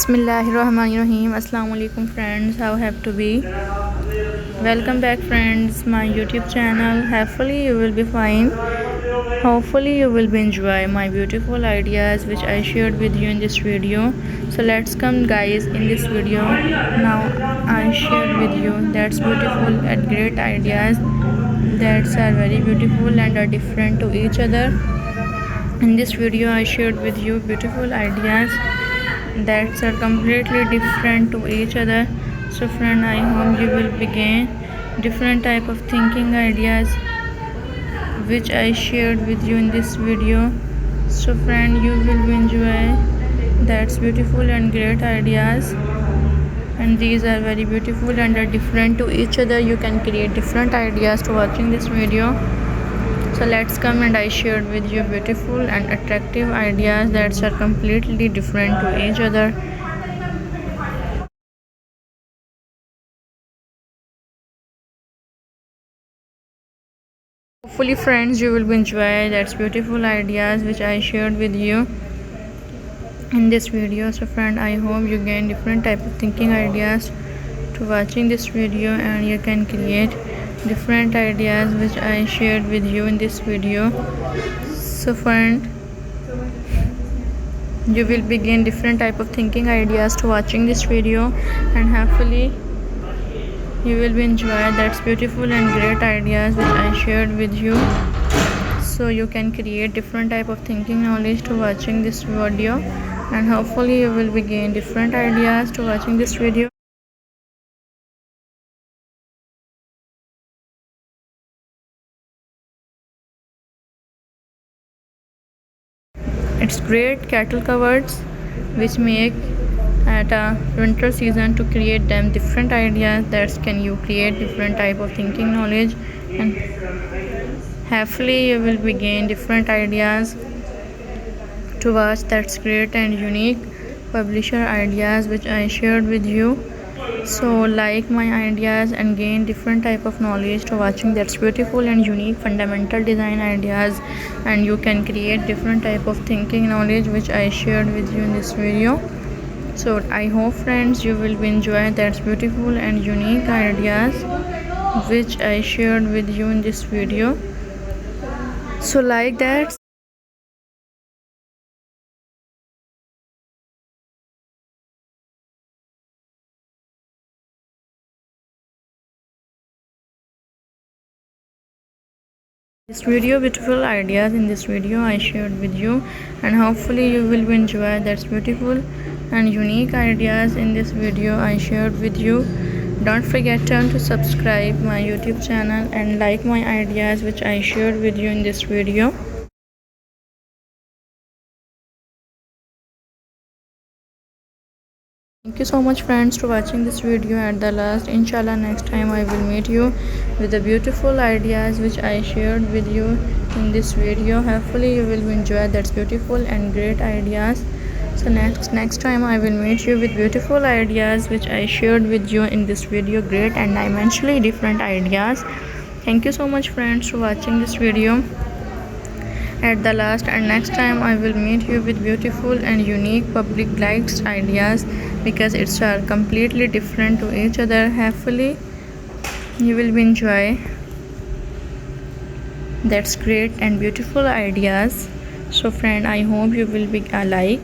Bismillahirrahmanirrahim. Assalamu alaikum friends, how have to be? Welcome back friends, my YouTube channel. Hopefully you will be fine. Hopefully you will be enjoy my beautiful ideas which I shared with you in this video. So let's come guys in this video. Now I shared with you that's beautiful and great ideas that are very beautiful and are different to each other. In this video I shared with you beautiful ideas that are completely different to each other. So friend, I hope you will begin different type of thinking ideas which I shared with you in this video. So friend, you will enjoy that's beautiful and great ideas, and these are very beautiful and are different to each other. You can create different ideas to watching this video. So let's come and I shared with you beautiful and attractive ideas that are completely different to each other. Hopefully friends, you will enjoy that's beautiful ideas which I shared with you in this video. So friend, I hope you gain different type of thinking ideas to watching this video, and you can create different ideas which I shared with you in this video. So friend, you will begin different type of thinking ideas to watching this video, and hopefully you will be enjoy that's beautiful and great ideas which I shared with you. So you can create different type of thinking knowledge to watching this video, and hopefully you will begin different ideas to watching this video. It's great kettle covers which make at a winter season to create them different ideas that can you create different type of thinking knowledge, and hopefully you will begin different ideas to watch that's great and unique publisher ideas which I shared with you. So like my ideas and gain different type of knowledge to watching that's beautiful and unique fundamental design ideas, and you can create different type of thinking knowledge which I shared with you in this video. So I hope friends you will enjoy that's beautiful and unique ideas which I shared with you in this video. So like that, this video beautiful ideas in this video I shared with you, and hopefully you will enjoy that's beautiful and unique ideas in this video I shared with you. Don't forget to subscribe my YouTube channel and like my ideas which I shared with you in this video. Thank you so much friends to watching this video at the last. Inshallah next time I will meet you with the beautiful ideas which I shared with you in this video. Hopefully you will enjoy that's beautiful and great ideas. So next time I will meet you with beautiful ideas which I shared with you in this video, great and dimensionally different ideas. Thank you so much friends for watching this video at the last, and next time I will meet you with beautiful and unique public lights ideas because it's are completely different to each other. Hopefully you will enjoy that's great and beautiful ideas. So friend, I hope you will be like